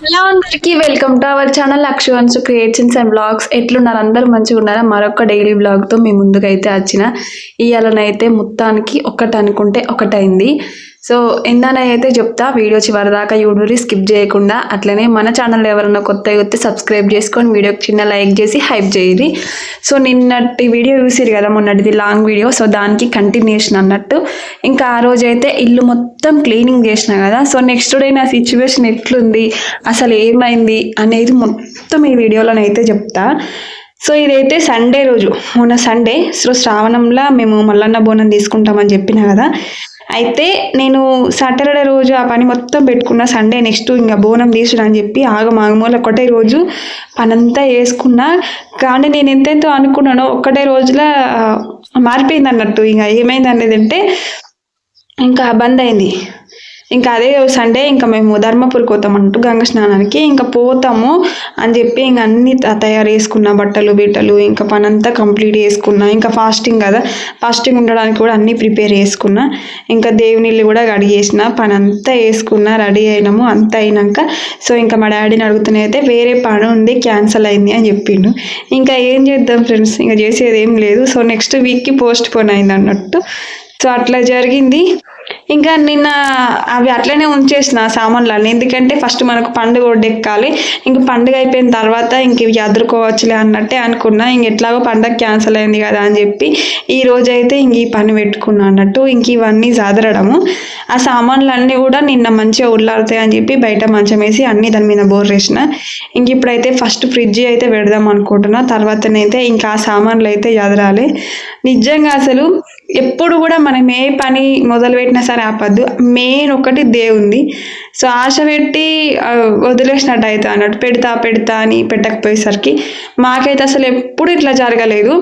Hello అందరికి welcome to our channel అక్షువన్స్ creations and blogs. ఎట్లున్నారు అందరూ మంచిగా ఉన్నారా? మరొక డైలీ బ్లాగ్తో మీ ముందుకైతే వచ్చిన. ఇవాళనైతే మొత్తానికి ఒకటి అనుకుంటే ఒకటైంది. సో ఏందనైతే చెప్తా, వీడియో చివరిదాకా యూడూరి స్కిప్ చేయకుండా. అట్లనే మన ఛానల్ ఎవరైనా కొత్తగా వస్తే సబ్స్క్రైబ్ చేసుకొని వీడియోకి చిన్న లైక్ చేసి హైప్ చేయండి. సో నిన్నటి వీడియో చూసిరు కదా, మొన్నటిది లాంగ్ వీడియో. సో దానికి కంటిన్యూషన్ అన్నట్టు. ఇంకా ఆ రోజైతే ఇల్లు మొత్తం క్లీనింగ్ చేసిన కదా. సో నెక్స్ట్ డే నా సిచ్యువేషన్ ఎట్లుంది, అసలు ఏమైంది అనేది మొత్తం ఈ వీడియోలోనైతే చెప్తా. సో ఇదైతే సండే రోజు, మొన్న సండే. సో శ్రావణంలో మేము మల్లన్న బోనం తీసుకుంటామని చెప్పిన కదా. అయితే నేను సాటర్డే రోజు ఆ పని మొత్తం పెట్టుకున్న. సండే నెక్స్ట్ ఇంకా బోనం తీసుడు అని చెప్పి ఆగమాగమూల ఒకటే రోజు పనంతా వేసుకున్నా. కానీ నేను ఎంతెంతో అనుకున్నానో ఒక్కటే రోజులో మారిపోయింది అన్నట్టు. ఇంకా ఏమైంది అనేది అంటే ఇంకా బంద్ అయింది. ఇంకా అదే సండే ఇంకా మేము ధర్మపురికి పోతాం అన్నట్టు గంగ స్నానానికి. ఇంకా పోతాము అని చెప్పి ఇంకా అన్ని తయారు చేసుకున్నా, బట్టలు బిట్టలు ఇంకా పని అంతా కంప్లీట్ చేసుకున్నా. ఇంకా ఫాస్టింగ్ కదా, ఫాస్టింగ్ ఉండడానికి కూడా అన్నీ ప్రిపేర్ చేసుకున్నా. ఇంకా దేవునిల్లు కూడా కడిగేసిన, పని అంతా వేసుకున్నా, రెడీ అయినాము. అంతా అయినాక సో ఇంకా మా డాడీని అడుగుతున్నైతే వేరే పని ఉంది, క్యాన్సిల్ అయింది అని చెప్పిండు. ఇంకా ఏం చేద్దాం ఫ్రెండ్స్, ఇంకా చేసేది ఏం లేదు. సో నెక్స్ట్ వీక్కి పోస్ట్ పోన్ అయింది అన్నట్టు. సో అట్లా జరిగింది. ఇంకా నిన్న అవి అట్లనే ఉంచేసిన సామాన్లన్నీ. ఎందుకంటే ఫస్ట్ మనకు పండుగ ఒడ్డెక్కాలి. ఇంక పండుగ అయిపోయిన తర్వాత ఇంక ఇవి అదురుకోవచ్చులే అన్నట్టే అనుకున్నా. ఇంక ఎట్లాగో పండుగ క్యాన్సిల్ అయింది కదా అని చెప్పి ఈ రోజైతే ఇంక ఈ పని పెట్టుకున్నా అన్నట్టు. ఇంక ఇవన్నీ చదరడము. ఆ సామాన్లన్నీ కూడా నిన్న మంచిగా ఉల్లారుతాయి అని చెప్పి బయట మంచం వేసి అన్ని దాని మీద బోర్రేసిన. ఇంక ఇప్పుడైతే ఫస్ట్ ఫ్రిడ్జ్ అయితే పెడదాం అనుకుంటున్నా. తర్వాతనైతే ఇంకా ఆ సామాన్లు అయితే చదరాలి. నిజంగా అసలు ఎప్పుడు కూడా మనం ఏ పని మొదలుపెట్టినా సరే ఆపద్దు. మెయిన్ ఒకటి దేవుంది. సో ఆశ పెట్టి వదిలేసినట్టు అయితే అన్నట్టు. పెడతా అని పెట్టకపోయేసరికి మాకైతే అసలు ఎప్పుడు ఇట్లా జరగలేదు.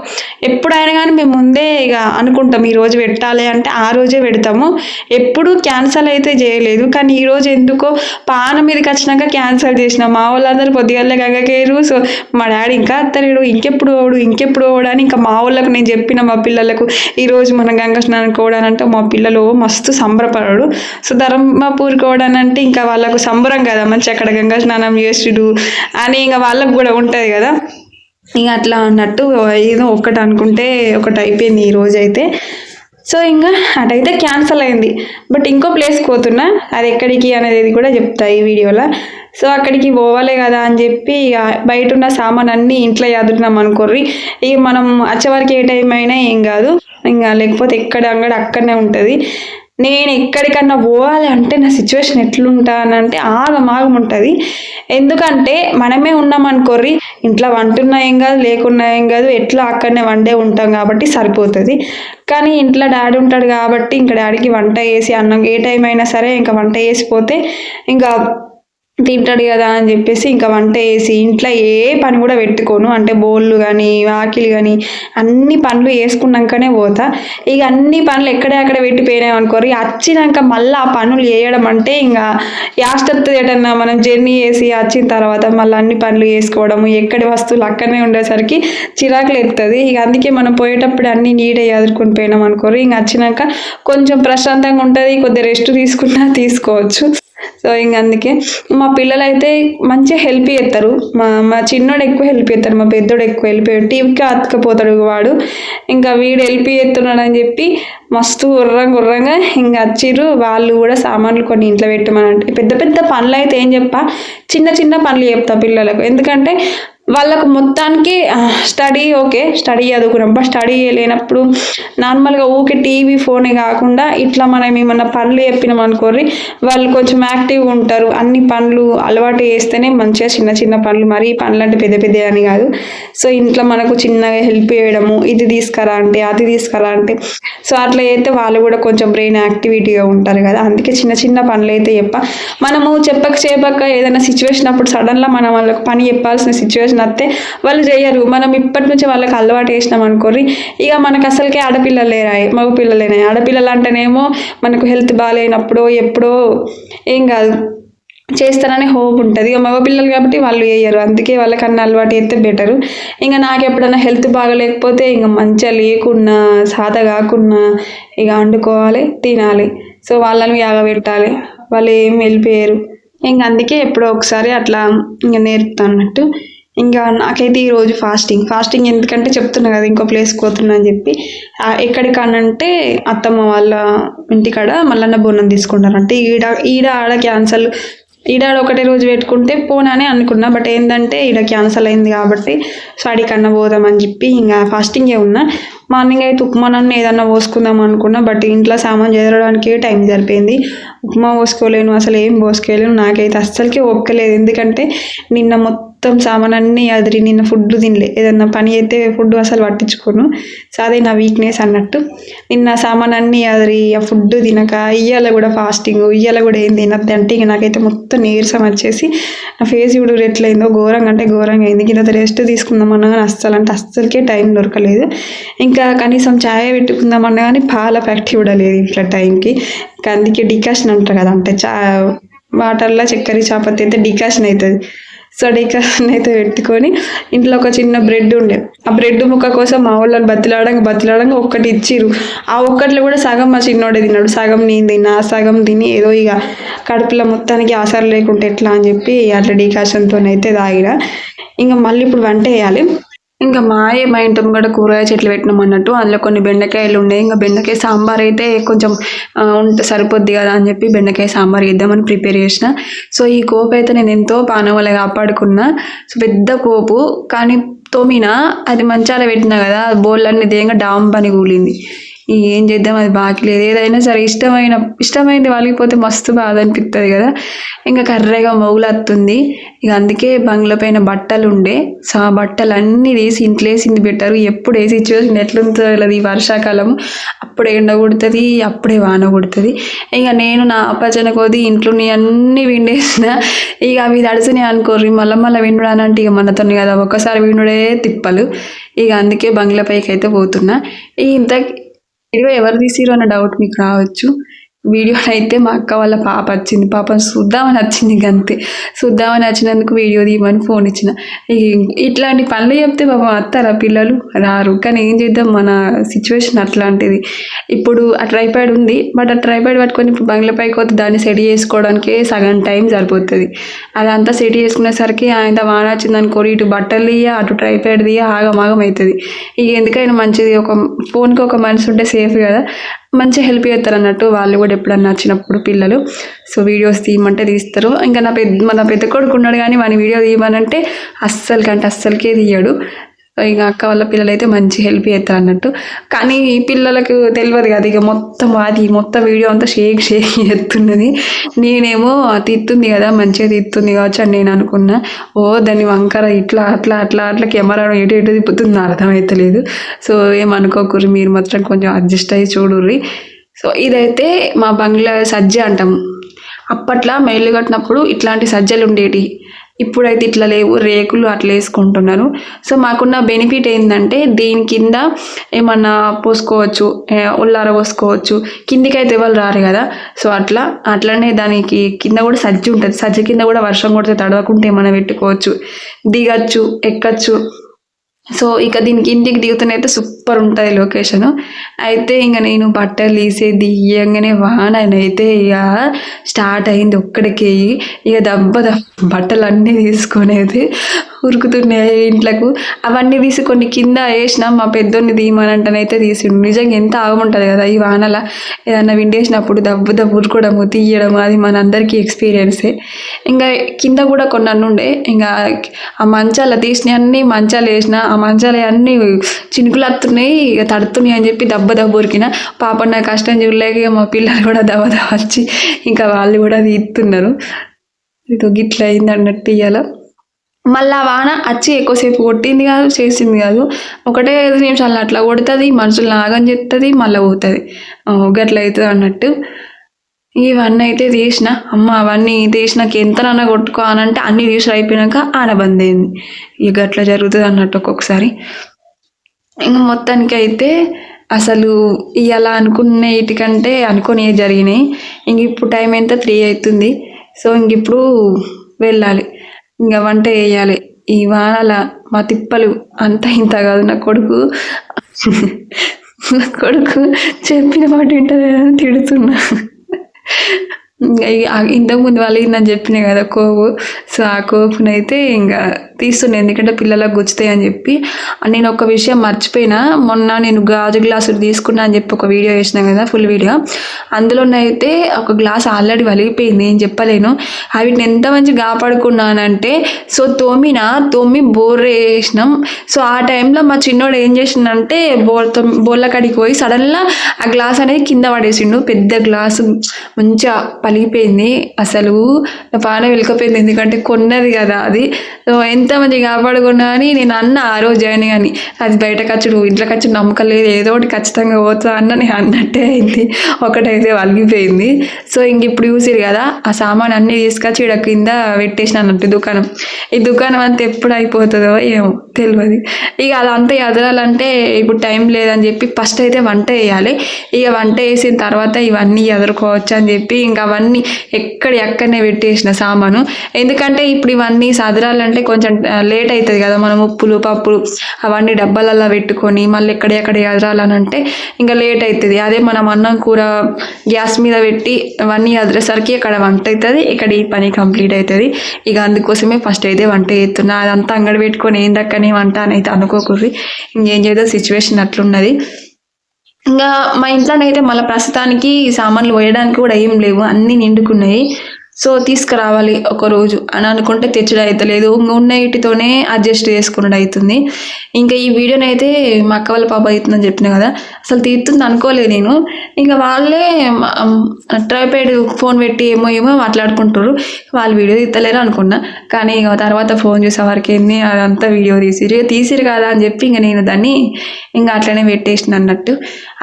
ఎప్పుడైనా కానీ మేము ముందే ఇక అనుకుంటాం ఈరోజు పెట్టాలి అంటే ఆ రోజే పెడతాము. ఎప్పుడు క్యాన్సల్ అయితే చేయలేదు. కానీ ఈరోజు ఎందుకో పానం మీదకి వచ్చినాక క్యాన్సల్ చేసిన. మా వాళ్ళందరూ పొద్దుగాలే గంగకేరు. సో మా డాడీ ఇంకా అత్తలేడు, ఇంకెప్పుడు ఓడు అని ఇంకా మా వాళ్ళకు నేను చెప్పిన, మా పిల్లలకు ఈరోజు మనం గంగ స్నానం కోవడానంటే మా పిల్లలు మస్తు సంబరపడడు. సో ధర్మపూర్ కోవడానంటే ఇంకా వాళ్ళకు సంబరం కదా, మంచి అక్కడ గంగా స్నానం చేసుడు అని ఇంకా వాళ్ళకు కూడా ఉంటుంది కదా. ఇక అట్లా అన్నట్టు ఏదో ఒకటి అనుకుంటే ఒకటి అయిపోయింది ఈ రోజు అయితే. సో ఇంకా అటైతే క్యాన్సల్ అయింది. బట్ ఇంకో ప్లేస్కి పోతున్నా, అది ఎక్కడికి అనేది కూడా చెప్తా ఈ వీడియోలో. సో అక్కడికి పోవాలి కదా అని చెప్పి ఇక బయట ఉన్న సామాన్ అన్నీ ఇంట్లో చదువుతున్నాం అనుకోర్రి. ఇక మనం వచ్చేవరకు ఏ టైం అయినా ఏం కాదు, ఇంకా లేకపోతే ఎక్కడ అంగడి అక్కడనే ఉంటుంది. నేను ఎక్కడికన్నా పోవాలి అంటే నా సిచ్యువేషన్ ఎట్లుంటానంటే ఆగం ఉంటుంది. ఎందుకంటే మనమే ఉన్నాం అనుకోర్రి, ఇంట్లో వంటున్నా ఏం కాదు, లేకున్నా ఏం కాదు, ఎట్లా అక్కడనే వండే ఉంటాం కాబట్టి సరిపోతుంది. కానీ ఇంట్లో డాడీ ఉంటాడు కాబట్టి ఇంకా డాడీకి వంట వేసి అన్నం ఏ టైం అయినా సరే ఇంకా వంట వేసిపోతే ఇంకా తింటాడు కదా అని చెప్పేసి ఇంకా వంట వేసి ఇంట్లో ఏ పని కూడా పెట్టుకోను. అంటే బోళ్ళు కానీ వాకిలి కానీ అన్ని పనులు వేసుకున్నాకనే పోతా. ఇక అన్ని పనులు అక్కడ పెట్టిపోయినాయి అనుకోరు. వచ్చినాక మళ్ళీ ఆ పనులు వేయడం అంటే ఇంకా యాస్టత్తు ఏటన్నా మనం జర్నీ చేసి వచ్చిన తర్వాత మళ్ళీ అన్ని పనులు వేసుకోవడము, ఎక్కడి వస్తువులు అక్కడనే ఉండేసరికి చిరాకులు ఎత్తుంది. ఇక అందుకే మనం పోయేటప్పుడు అన్ని నీట్గా ఎదుర్కొని పోయినాం అనుకోరు. ఇంక వచ్చినాక కొంచెం ప్రశాంతంగా ఉంటుంది, కొద్దిగా రెస్ట్ తీసుకున్నా తీసుకోవచ్చు. సో ఇంక అందుకే మా పిల్లలు అయితే మంచిగా హెల్ప్ చేస్తారు. మా చిన్నోడు ఎక్కువ హెల్ప్ చేస్తాడు, మా పెద్దోడు ఎక్కువ హెల్ప్ చేస్తాడు. టీవీకి అతకపోతాడు వాడు. ఇంకా వీడు హెల్ప్ చేస్తున్నాడు అని చెప్పి మస్తు గుర్రంగా ఇంకా వచ్చిర్రు. వాళ్ళు కూడా సామాన్లు కొన్ని ఇంట్లో పెట్టమని. పెద్ద పెద్ద పనులు అయితే ఏం చెప్పా, చిన్న పనులు చెప్తా పిల్లలకు. ఎందుకంటే వాళ్ళకు మొత్తానికి స్టడీ చదువుకున్నాం. బట్ స్టడీ లేనప్పుడు నార్మల్గా ఊకే టీవీ ఫోనే కాకుండా ఇట్లా మనం ఏమన్నా పనులు చెప్పినాం అనుకోర్రి, వాళ్ళు కొంచెం యాక్టివ్గా ఉంటారు. అన్ని పనులు అలవాటు చేస్తేనే మంచిగా చిన్న పనులు, మరీ పనులు అంటే పెద్ద అని కాదు. సో ఇంట్లో మనకు చిన్నగా హెల్ప్ చేయడము, ఇది తీసుకురా అంటే అది తీసుకురా అంటే, సో అట్లా అయితే వాళ్ళు కూడా కొంచెం బ్రెయిన్ యాక్టివిటీగా ఉంటారు కదా. అందుకే చిన్న పనులు అయితే మనము చెప్పక ఏదైనా సిచ్యువేషన్ అప్పుడు సడన్గా మనం వాళ్ళకి పని చెప్పాల్సిన సిచ్యువేషన్ వస్తే వాళ్ళు చేయరు. మనం ఇప్పటి నుంచి వాళ్ళకి అలవాటు చేసినాం అనుకోర్రి, ఇక మనకు అసలుకే ఆడపిల్లలు లేరాయి, మగ పిల్లలేనాయి. ఆడపిల్లలు అంటేనేమో మనకు హెల్త్ బాగాలేనప్పుడు ఎప్పుడో ఏం కాదు చేస్తారనే హోప్ ఉంటుంది. ఇక మగపిల్లలు కాబట్టి వాళ్ళు వేయరు. అందుకే వాళ్ళకన్నా అలవాటు అయితే బెటరు. ఇంకా నాకు ఎప్పుడైనా హెల్త్ బాగలేకపోతే ఇంకా మంచిగా లేకున్నా సాధ కాకున్నా ఇక వండుకోవాలి, తినాలి. సో వాళ్ళని యాగ పెట్టాలి. వాళ్ళు ఏం వెళ్ళిపోయారు. ఇంక అందుకే ఎప్పుడో ఒకసారి అట్లా ఇంకా నేర్పుతా అన్నట్టు. ఇంకా నాకైతే ఈరోజు ఫాస్టింగ్ ఎందుకంటే చెప్తున్నా కదా ఇంకో ప్లేస్కి పోతున్నా అని చెప్పి. ఎక్కడికనంటే అత్తమ్మ వాళ్ళ ఇంటికాడ మల్లన్న బోనం తీసుకుంటారంటే ఈడ ఆడ క్యాన్సల్, ఈడ ఒకటే రోజు పెట్టుకుంటే పోనానే అనుకున్నా. బట్ ఏంటంటే ఈడ క్యాన్సల్ అయింది కాబట్టి సో అడికన్నా పోదామని చెప్పి ఇంకా ఫాస్టింగే ఉన్నా. మార్నింగ్ అయితే ఉప్మానన్ను ఏదన్నా పోసుకుందాం అనుకున్నా. బట్ ఇంట్లో సామాన్ చదవడానికే టైం సరిపోయింది. ఉప్మా పోసుకోలేను, అసలు ఏం పోసుకోలేను. నాకైతే అస్సలకే ఒక్కలేదు. ఎందుకంటే నిన్న మొత్తం సామాన్ అన్నీ అదిరి, నిన్న ఫుడ్ తినలే. ఏదన్నా పని అయితే ఫుడ్ అసలు పట్టించుకోను. సో అదే నా వీక్నెస్ అన్నట్టు. నిన్న సామాన్ అన్నీ అదిరి ఆ ఫుడ్ తినక ఇయ్యాల కూడా ఫాస్టింగ్, ఇయ్యాల కూడా ఏం తినద్దు అంటే ఇక నాకైతే మొత్తం నీరసం వచ్చేసి నా ఫేస్ ఇప్పుడు ఎట్లయిందో ఘోరంగా అంటే ఘోరంగా అయింది. ఇంత రెస్ట్ తీసుకుందామన్నా కానీ అస్సలకే టైం దొరకలేదు. ఇంకా కనీసం ఛాయ్ పెట్టుకుందామన్నా కానీ పాల ప్యాకెట్ కూడా లేదు ఇంట్లో టైంకి. ఇంకా అందుకే డికాషన్ అంటారు కదా, అంటే వాటర్లో చక్కెర చాపత్తి అయితే డికాషన్ అవుతుంది. సో డికాషన్ అయితే పెట్టుకొని ఇంట్లో ఒక చిన్న బ్రెడ్ ఉండే, ఆ బ్రెడ్ ముక్క కోసం మా వాళ్ళని బతిలాడంగా ఒక్కటి ఇచ్చిర్రు. ఆ ఒక్కట్లో కూడా సగం మా చిన్నోడే తిన్నాడు, సగం నేను తిన్నా. ఆ సగం తిని ఏదో ఇక కడుపులో మొత్తానికి ఆసరు లేకుంటే ఎట్లా అని చెప్పి అట్లా డికాషన్తో అయితే తాగిన. ఇంకా మళ్ళీ ఇప్పుడు వంట వేయాలి. ఇంకా మా ఇంటి కూడా కూరగాయ చెట్లు పెట్టినాం అన్నట్టు. అందులో కొన్ని బెండకాయలు ఉన్నాయి. ఇంకా బెండకాయ సాంబార్ అయితే కొంచెం ఉంటే సరిపోద్ది కదా అని చెప్పి బెండకాయ సాంబార్ వేద్దామని ప్రిపేర్ చేసిన. సో ఈ కోపు అయితే నేను ఎంతో పానవలే కాపాడుకున్నా. సో పెద్ద కోపు కానీ తోమినా అది మంచాల పెట్టినా కదా, బోళ్ళన్నీ దేంగా డామ్ పని కూలింది. ఏం చేద్దాం, అది బాకీ లేదు. ఏదైనా సరే ఇష్టమైంది వాళ్ళకిపోతే మస్తు బాధ అనిపిస్తుంది కదా. ఇంకా కర్రెగా మొగులత్తుంది. ఇక అందుకే బంగ్లా పైన బట్టలు ఉండే. సో ఆ బట్టలు అన్నీ తీసి ఇంట్లో వేసింది పెట్టారు. ఎప్పుడు ఏ సిచ్యువేషన్ ఎట్లుంటుందో లేదు. ఈ వర్షాకాలం అప్పుడే ఎండ కొడుతుంది, అప్పుడే వాన కొడుతుంది. ఇక నేను నా ఆపచన కొద్ది ఇంట్లో అన్నీ విండేసిన. ఇక అవి తడిసినాయి అనుకోర్రి మళ్ళీ విండుడానంటే ఇక మనతోని కదా ఒక్కసారి విండుడే తిప్పలు. ఇక అందుకే బంగ్లా పైకి అయితే పోతున్నా. ఇంత వీడియో ఎవరు తీసిరు అన్న డౌట్ మీకు రావచ్చు. వీడియో అయితే మా అక్క వాళ్ళ పాప వచ్చింది. పాపను చూద్దామని వచ్చింది. అంతే, చూద్దామని వచ్చినందుకు వీడియో తీయమని ఫోన్ ఇచ్చిన. ఇట్లాంటి పనులు చెప్తే పాపం వస్తారా పిల్లలు? రారు. కానీ ఏం చేద్దాం, మన సిచ్యువేషన్ అట్లాంటిది. ఇప్పుడు ఆ ట్రైపాడ్ ఉంది, బట్ ఆ ట్రైపాడ్ పట్టుకొని ఇప్పుడు బంగ్లా పైకి పోతే దాన్ని సెట్ చేసుకోవడానికే సగం టైం సరిపోతుంది. అదంతా సెట్ చేసుకునేసరికి ఆయన వాన వచ్చింది అనుకోరి, ఇటు బట్టలు తీయ అటు ట్రైపాడ్ తీయ ఆగమాగం అవుతుంది. ఇక ఎందుకైనా మంచిది ఒక ఫోన్కి ఒక మనిషి ఉంటే సేఫ్ కదా, మంచిగా హెల్ప్ చేస్తారు అన్నట్టు. వాళ్ళు కూడా ఎప్పుడన్నా వచ్చినప్పుడు పిల్లలు సో వీడియోస్ తీయమంటే తీస్తారు. ఇంకా మన పెద్ద కొడుకు ఉన్నాడు కానీ మన వీడియో తీయమనంటే అస్సలకే తీయడు. ఇక అక్క వాళ్ళ పిల్లలు అయితే మంచి హెల్ప్ చేస్తారు అన్నట్టు. కానీ ఈ పిల్లలకు తెలియదు కదా, ఇక మొత్తం వీడియో అంతా షేక్ చేస్తున్నది. నేనేమో తీస్తుంది కదా, మంచిగా తీస్తుంది కావచ్చు అని నేను అనుకున్నా. దాన్ని వంకర ఇట్లా అట్లా కెమెరా ఎటు తిప్పుతుంది అర్థమవుతలేదు. సో ఏమనుకోకూరి, మీరు మాత్రం కొంచెం అడ్జస్ట్ అయ్యి చూడుర్రి. సో ఇదైతే మా బంగ్లా సజ్జ అంటాము. అప్పట్లో మైళ్ళు కట్టినప్పుడు ఇట్లాంటి సజ్జలు ఉండేటి. ఇప్పుడైతే ఇట్లా లేవు, రేకులు అట్లా వేసుకుంటున్నారు. సో మాకున్న బెనిఫిట్ ఏంటంటే దీని కింద ఏమన్నా పోసుకోవచ్చు, ఉల్లార పోసుకోవచ్చు. కిందికి అయితే ఎవరు రారు కదా. సో అట్లనే దానికి కింద కూడా సజ్జ ఉంటుంది. సజ్జ కింద కూడా వర్షం కొడితే తడవకుంటే ఏమైనా పెట్టుకోవచ్చు, దిగచ్చు, ఎక్కచ్చు. సో ఇక దీనికి ఇంటికి దిగుతున్నైతే సూపర్ ఉంటుంది లొకేషను. అయితే ఇంక నేను బట్టలు తీసేది ఇయ్యంగానే వాన అయితే ఇక స్టార్ట్ అయింది ఒక్కడికి. ఇక బట్టలు అన్నీ తీసుకునేది ఉరుకుతున్నాయి ఇంట్లోకు. అవన్నీ తీసి కొన్ని కింద వేసిన, మా పెద్దోన్ని తీయమనంటనైతే తీసిండు. నిజంగా ఎంత ఆగముంటుంది కదా ఈ వానల. ఏదన్నా విండేసినప్పుడు దబ్బు ఉరుకోవడము తీయడము అది మనందరికీ ఎక్స్పీరియన్సే. ఇంకా కింద కూడా కొన్ని ఉండే. ఇంకా ఆ మంచాలు తీసినవి అన్నీ మంచాలు వేసిన, ఆ మంచాలు అన్నీ చినుకులు వస్తున్నాయి, ఇక తడుతున్నాయి అని చెప్పి దబ్బ ఉరికిన. పాప నా కష్టం చూడలేక మా పిల్లలు కూడా దబ్బ వచ్చి ఇంకా వాళ్ళు కూడా తీస్తున్నారు. ఇది గిట్ల అయింది అన్నట్టు ఇయ్యాల. మళ్ళీ ఆ వాన వచ్చి ఎక్కువసేపు కొట్టింది కాదు, చేసింది కాదు. ఒకటే 5 నిమిషాలు అట్లా కొడుతుంది, మనుషులు ఆగం చేస్తుంది, మళ్ళీ పోతుంది. గట్ల అవుతుంది అన్నట్టు. ఇవన్నీ అయితే తీసిన. అవన్నీ తీసినాక ఎంతనన్నా కొట్టుకో అనంటే అన్నీ తీసి అయిపోయినాక బంద్ అయింది. ఇక అట్లా జరుగుతుంది అన్నట్టు ఒక్కొక్కసారి. ఇంకా మొత్తానికి అయితే అసలు ఇవాళ అనుకునే వీటికంటే అనుకునే జరిగినాయి. ఇంక ఇప్పుడు టైం ఎంత 3 అవుతుంది. సో ఇంక ఇప్పుడు వెళ్ళాలి, ఇంకా వంట వేయాలి. ఈ వానల మా తిప్పలు అంత ఇంత కాదు. నా కొడుకు చెప్పిన మాట వింటలేదని తిడుతున్నా. ఇంతకుముందు వాళ్ళు నేను చెప్పిన కదా కోవు. సో ఆ కోపునైతే ఇంకా తీస్తుండే, ఎందుకంటే పిల్లలకు గుచ్చుతాయి అని చెప్పి. నేను ఒక విషయం మర్చిపోయినా, మొన్న నేను గాజు గ్లాసులు తీసుకున్నా అని చెప్పి ఒక వీడియో వేసినా కదా, ఫుల్ వీడియో. అందులోనైతే ఒక గ్లాస్ ఆల్రెడీ వలిగిపోయింది, ఏం చెప్పలేను. వీటిని ఎంత మంచి కాపాడుకున్నానంటే, సో తోమి బోర్ వేసినాం. సో ఆ టైంలో మా చిన్నోడు ఏం చేసిండంటే బోర్ల కాడికి పోయి సడన్గా ఆ గ్లాస్ అనేది కింద పడేసిండు. పెద్ద గ్లాసు మంచిగా పలిగిపోయింది. అసలు నా పాన వెలికపోయింది, ఎందుకంటే కొన్నది కదా అది. సో ఎంత మంచిగా కాపాడుకున్నా అని నేను అన్న ఆ రోజు అయినా కానీ, అది బయట ఖర్చుడు ఇంట్లో ఖర్చుడు నమ్మకం లేదు, ఏదో ఒకటి ఖచ్చితంగా పోతా అన్న నేను అన్నట్టే అయింది. ఒకటైతే వలిగిపోయింది. సో ఇంక ఇప్పుడు చూసిరు కదా, ఆ సామాన్ అన్నీ తీసుకొచ్చి ఇక్కడ కింద పెట్టేసిన అన్నట్టు దుకాణం. ఈ దుకాణం అంతా ఎప్పుడు అయిపోతుందో ఏమో తెలియదు. ఇక అదంతా ఎదరాలంటే ఇప్పుడు టైం లేదని చెప్పి ఫస్ట్ అయితే వంట వేయాలి. ఇక వంట వేసిన తర్వాత ఇవన్నీ ఎదుర్కోవచ్చు అని చెప్పి ఇంకా అవన్నీ ఎక్కడనే పెట్టేసిన సామాను. ఎందుకంటే ఇప్పుడు ఇవన్నీ సదరాలంటే కొంచెం లేట్ అవుతుంది కదా, మనం ఉప్పులు పప్పులు అవన్నీ డబ్బాలలో పెట్టుకొని మళ్ళీ ఎక్కడ ఎదరాలని అంటే ఇంకా లేట్ అవుతుంది. అదే మనం అన్నం కూర గ్యాస్ మీద పెట్టి అవన్నీ ఎదరేసరికి ఇక్కడ వంట అవుతుంది, ఇక్కడ ఈ పని కంప్లీట్ అవుతుంది. ఇక అందుకోసమే ఫస్ట్ అయితే వంట చేస్తున్నా. అదంతా అంగడి పెట్టుకొని ఏం దక్కని వంట అని అయితే అనుకోకూడదు, ఇంకేం చేద్దాం, సిచ్యువేషన్ అట్లున్నది. ఇంకా మా ఇంట్లోనైతే మళ్ళీ ప్రస్తుతానికి సామాన్లు పోయడానికి కూడా ఏం లేవు, అన్నీ నిండుకున్నాయి. సో తీసుకురావాలి ఒక రోజు అని అనుకుంటే తెచ్చడం అవుతలేదు, ఉన్న వీటితోనే అడ్జస్ట్ చేసుకున్నది అవుతుంది. ఇంకా ఈ వీడియోని అయితే మా అక్క వాళ్ళ పాప అవుతుందని చెప్పిన కదా, అసలు తీస్తుంది అనుకోలేదు నేను. ఇంకా వాళ్ళే ట్రైపాడ్ ఫోన్ పెట్టి ఏమో మాట్లాడుకుంటారు, వాళ్ళు వీడియో తీస్తలేరు అనుకున్నా. కానీ ఇక తర్వాత ఫోన్ చూసే వరకు ఏంది అదంతా వీడియో తీసిరు కదా అని చెప్పి ఇంకా నేను దాన్ని ఇంకా అట్లనే పెట్టేసిన అన్నట్టు.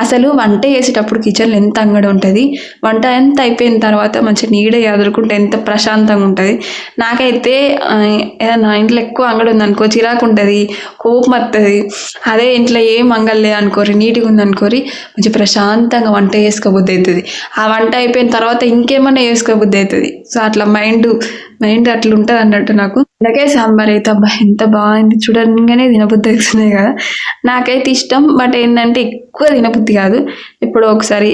అసలు వంట చేసేటప్పుడు కిచెన్లో ఎంత అంగడి ఉంటుంది, వంట ఎంత అయిపోయిన తర్వాత మంచిగా నీడే ఎదుర్కొంటే ఎంత ప్రశాంతంగా ఉంటుంది. నాకైతే ఏదన్నా ఇంట్లో ఎక్కువ అంగడి ఉందనుకో చిరాకు ఉంటుంది, కోపం వస్తుంది. అదే ఇంట్లో ఏం అంగడి అనుకోరి, నీట్గా ఉందనుకోరి మంచి ప్రశాంతంగా వంట చేసుకోబుద్ధి అవుతుంది. ఆ వంట అయిపోయిన తర్వాత ఇంకేమన్నా చేసుకోబుద్ధి అవుతుంది. సో అట్లా మైండ్ అట్లా ఉంటుంది అన్నట్టు నాకు. అందుకే సాంబార్ అయితే అబ్బా ఎంత బాగుంది చూడంగానే తినబుద్ధి అవుతున్నాయి కదా, నాకైతే ఇష్టం. బట్ ఏంటంటే ఎక్కువ తినబుద్ధి కాదు. ఇప్పుడు ఒకసారి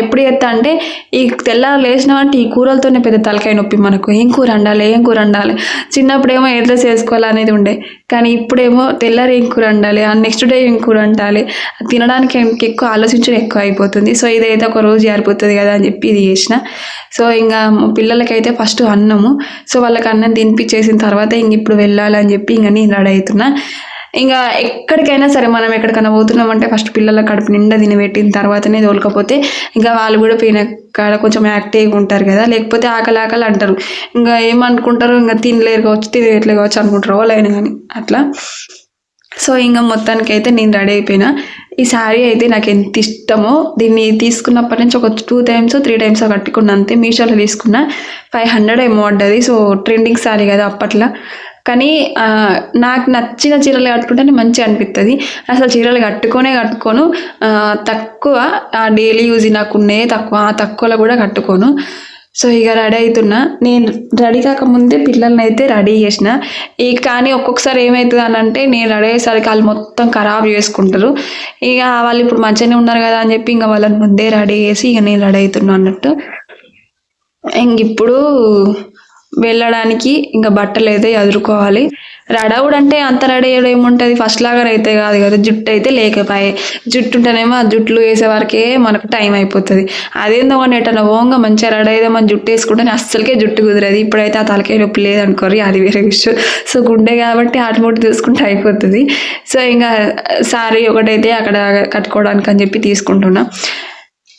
ఎప్పుడు చేస్తా అంటే ఈ తెల్లారు లేచినామంటే ఈ కూరలతోనే పెద్ద తలకాయ నొప్పి మనకు. ఏం కూర వండాలి. చిన్నప్పుడేమో ఎట్లా చేసుకోవాలనేది ఉండే, కానీ ఇప్పుడేమో తెల్లారి ఏం కూర వండాలి, నెక్స్ట్ డే ఏం కూర వండాలి, తినడానికి ఎక్కువ ఆలోచించడం ఎక్కువ అయిపోతుంది. సో ఇదైతే ఒక రోజు జారిపోతుంది కదా అని చెప్పి ఇది చేసిన. సో ఇంకా పిల్లలకైతే ఫస్ట్ అన్నము, సో వాళ్ళకి అన్నం తినిపించేసిన తర్వాత ఇంక ఇప్పుడు వెళ్ళాలని చెప్పి ఇంకా నేను రెడీ అవుతున్నా. ఇంకా ఎక్కడికైనా సరే మనం ఎక్కడికైనా పోతున్నామంటే ఫస్ట్ పిల్లల కడుపు నిండా తినబెట్టిన తర్వాతనే తోలుకపోతే ఇంకా వాళ్ళు కూడా పోయిన కాడ కొంచెం యాక్టివ్గా ఉంటారు కదా, లేకపోతే ఆకలి అంటారు. ఇంకా ఏమనుకుంటారు, ఇంకా తినలేరు కావచ్చు తినట్లే కావచ్చు అనుకుంటారు వాళ్ళైనా కానీ అట్లా. సో ఇంకా మొత్తానికైతే నేను రెడీ అయిపోయినా. ఈ శారీ అయితే నాకు ఎంత ఇష్టమో, దీన్ని తీసుకున్నప్పటి నుంచి ఒక 2 times 3 times కట్టుకున్నా అంతే. మీషోలో తీసుకున్నా, 500 ఏమో పడ్డది. సో ట్రెండింగ్ శారీ కదా అప్పట్లో. కానీ నాకు నచ్చిన చీరలు కట్టుకుంటే మంచిగా అనిపిస్తుంది. అసలు చీరలు కట్టుకోను, తక్కువ డైలీ యూజ్ నాకు ఉన్నాయి, తక్కువలో కూడా కట్టుకోను. సో ఇక రెడీ అవుతున్నా. నేను రెడీ కాకముందే పిల్లల్ని అయితే రెడీ చేసిన. కానీ ఒక్కొక్కసారి ఏమవుతుంది అని అంటే నేను రెడీ అయ్యేసరికి వాళ్ళు మొత్తం ఖరాబ్ చేసుకుంటారు. ఇక వాళ్ళు ఇప్పుడు మంచిగానే ఉన్నారు కదా అని చెప్పి ఇంకా వాళ్ళని ముందే రెడీ చేసి ఇక నేను రెడీ అవుతున్నా అన్నట్టు. ఇంక ఇప్పుడు వెళ్ళడానికి ఇంకా బట్టలు అయితే ఎదుర్కోవాలి. రెడవుడు అంటే అంత రెడీ అయ్యడం ఏముంటుంది, ఫస్ట్ లాగా అయితే కాదు కదా. జుట్టు అయితే లేకపోయే, జుట్టు ఉంటేనేమో ఆ జుట్లు వేసే వరకే మనకు టైం అయిపోతుంది. అదేందో కానీ ఎటన్నా ఓంగా మంచిగా రెడీ అయితే మన జుట్టు వేసుకుంటే అస్సలకే జుట్టు కుదిరేది. ఇప్పుడైతే ఆ తలకాయ నొప్పి లేదనుకోరి, అది వేరే విషయం. సో గుండె కాబట్టి ఆటమూటి తీసుకుంటే అయిపోతుంది. సో ఇంకా శారీ ఒకటైతే అక్కడ కట్టుకోవడానికి అని చెప్పి తీసుకుంటున్నా.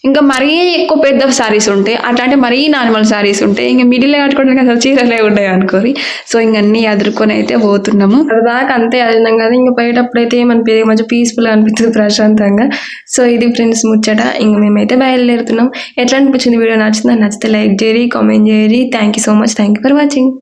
ఇంకా మరీ ఎక్కువ పెద్ద శారీస్ ఉంటాయి, అట్లాంటి మరీ నార్మల్ శారీస్ ఉంటాయి. ఇంకా మిడిల్లో కట్టుకోవడానికి అసలు చీరలే ఉంటాయి అనుకోరి. సో ఇంక అన్నీ ఎదుర్కొని అయితే పోతున్నాము. దాకా అంతే అదిన్నాం కదా, ఇంకా పోయేటప్పుడు అయితే ఏమనిపించదు, మంచిగా పీస్ఫుల్గా అనిపిస్తుంది, ప్రశాంతంగా. సో ఇది ఫ్రెండ్స్ ముచ్చట. ఇంక మేమైతే బయలుదేరుతున్నాం. ఎట్లా అనిపించింది వీడియో? నచ్చితే లైక్ చేయరి, కామెంట్ చేయరి. Thank you so much. Thank you for watching.